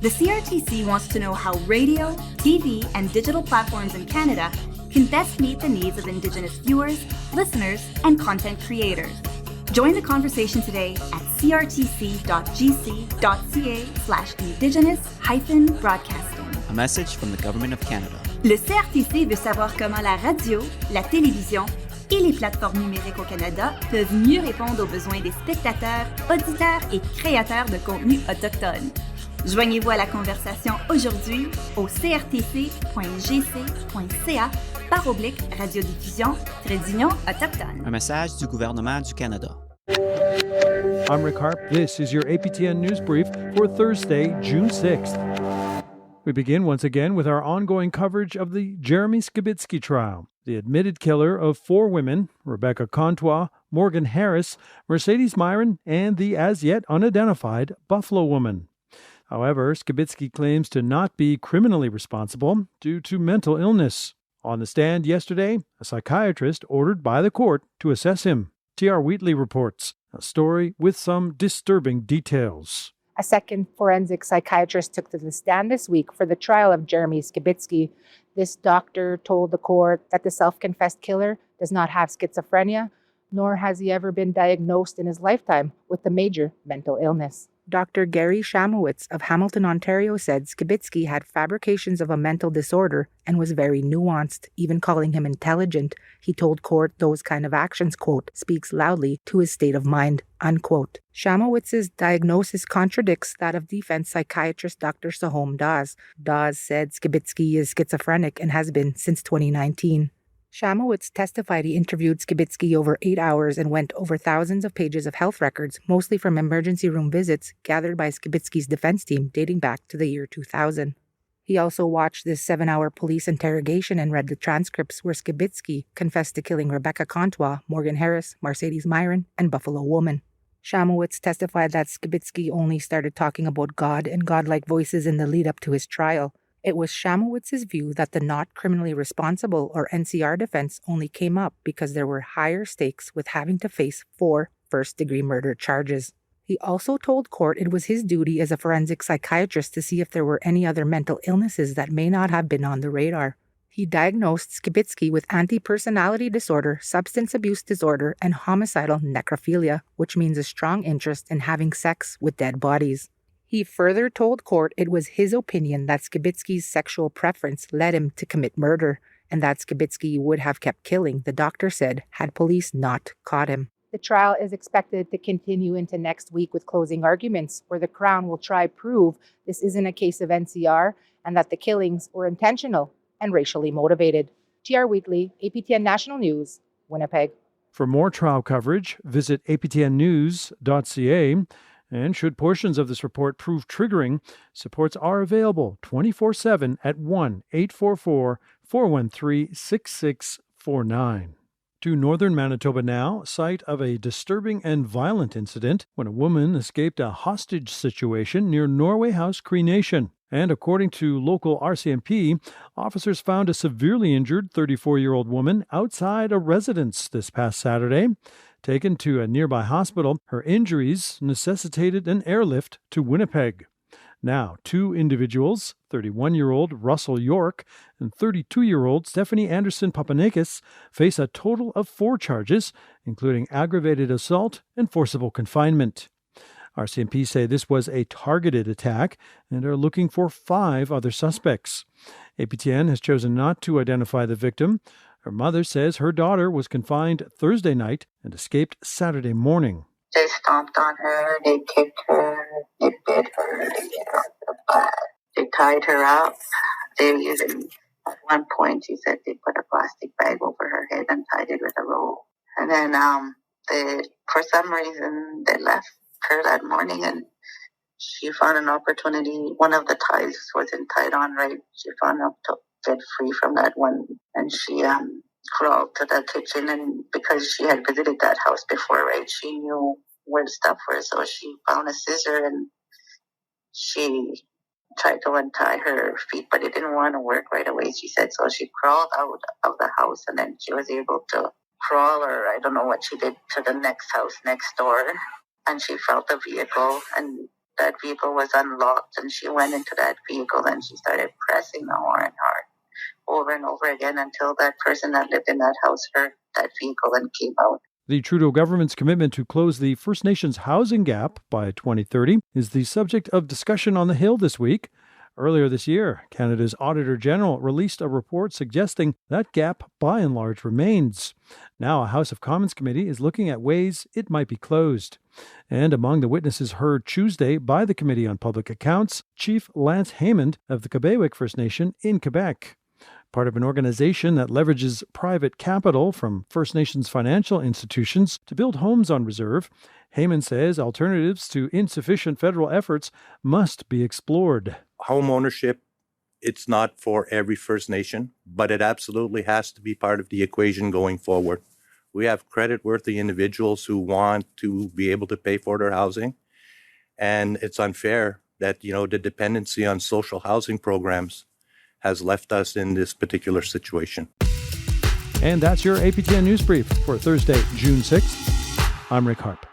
The CRTC wants to know how radio, TV, and digital platforms in Canada can best meet the needs of Indigenous viewers, listeners, and content creators. Join the conversation today at crtc.gc.ca/indigenous-broadcasting. A message from the Government of Canada. Le CRTC veut savoir comment la radio, la télévision et les plateformes numériques au Canada peuvent mieux répondre aux besoins des spectateurs, auditeurs et créateurs de contenu autochtones. Joignez-vous à la conversation aujourd'hui au crtc.gc.ca/radiodiffusion-union autochtone. Un message du gouvernement du Canada. I'm Rick Harp. This is your APTN News Brief for Thursday, June 6th. We begin once again with our ongoing coverage of the Jeremy Skibicki trial. The admitted killer of 4 women, Rebecca Contois, Morgan Harris, Marcedes Myran, and the as-yet unidentified Buffalo woman. However, Skibicki claims to not be criminally responsible due to mental illness. On the stand yesterday, a psychiatrist ordered by the court to assess him. T.R. Wheatley reports, a story with some disturbing details. A second forensic psychiatrist took to the stand this week for the trial of Jeremy Skibicki. This doctor told the court that the self-confessed killer does not have schizophrenia, nor has he ever been diagnosed in his lifetime with a major mental illness. Dr. Gary Shamowitz of Hamilton, Ontario said Skibicki had fabrications of a mental disorder and was very nuanced, even calling him intelligent. He told court those kind of actions, quote, speaks loudly to his state of mind, unquote. Shamowitz's diagnosis contradicts that of defense psychiatrist Dr. Sahom Dawes. Dawes said Skibicki is schizophrenic and has been since 2019. Shamowitz testified he interviewed Skibicki over 8 hours and went over thousands of pages of health records, mostly from emergency room visits gathered by Skibicki's defense team dating back to the year 2000. He also watched this 7-hour police interrogation and read the transcripts where Skibicki confessed to killing Rebecca Contois, Morgan Harris, Marcedes Myran, and Buffalo Woman. Shamowitz testified that Skibicki only started talking about God and godlike voices in the lead-up to his trial. It was Shamowitz's view that the not criminally responsible or NCR defense only came up because there were higher stakes with having to face 4 first-degree murder charges. He also told court it was his duty as a forensic psychiatrist to see if there were any other mental illnesses that may not have been on the radar. He diagnosed Skibicki with anti-personality disorder, substance abuse disorder, and homicidal necrophilia, which means a strong interest in having sex with dead bodies. He further told court it was his opinion that Skibicki's sexual preference led him to commit murder, and that Skibicki would have kept killing, the doctor said, had police not caught him. The trial is expected to continue into next week with closing arguments, where the Crown will try prove this isn't a case of NCR and that the killings were intentional and racially motivated. T.R. Wheatley, APTN National News, Winnipeg. For more trial coverage, visit aptnnews.ca. And should portions of this report prove triggering, supports are available 24/7 at 1-844-413-6649. To northern Manitoba now, site of a disturbing and violent incident when a woman escaped a hostage situation near Norway House Cree Nation. And according to local RCMP, officers found a severely injured 34-year-old woman outside a residence this past Saturday. Taken to a nearby hospital, her injuries necessitated an airlift to Winnipeg. Now, 2 individuals, 31-year-old Russell York and 32-year-old Stephanie Anderson Papanakis, face a total of 4 charges, including aggravated assault and forcible confinement. RCMP say this was a targeted attack and are looking for 5 other suspects. APTN has chosen not to identify the victim. Her mother says her daughter was confined Thursday night and escaped Saturday morning. They stomped on her, they kicked her, they bit her, they tied her up. They even, at one point, she said they put a plastic bag over her head and tied it with a rope. And then for some reason, they left her that morning and she found an opportunity. One of the ties wasn't tied on right. She found out to get free from that one. And she crawled to the kitchen, and because she had visited that house before, right, she knew where the stuff was. So she found a scissor and she tried to untie her feet, but it didn't want to work right away, she said. So she crawled out of the house, and then she was able to crawl, or I don't know what she did, to the next house next door. And she felt the vehicle, and that vehicle was unlocked, and she went into that vehicle and she started pressing the horn hard over and over again until that person that lived in that house heard that vehicle and came out. The Trudeau government's commitment to close the First Nations housing gap by 2030 is the subject of discussion on the Hill this week. Earlier this year, Canada's Auditor General released a report suggesting that gap by and large remains. Now, a House of Commons committee is looking at ways it might be closed. And among the witnesses heard Tuesday by the Committee on Public Accounts, Chief Lance Haymond of the Quebecois First Nation in Quebec. Part of an organization that leverages private capital from First Nations financial institutions to build homes on reserve, Haymond says alternatives to insufficient federal efforts must be explored. Home ownership, it's not for every First Nation, but it absolutely has to be part of the equation going forward. We have credit-worthy individuals who want to be able to pay for their housing, and it's unfair that, the dependency on social housing programs has left us in this particular situation. And that's your APTN News Brief for Thursday, June 6th. I'm Rick Harp.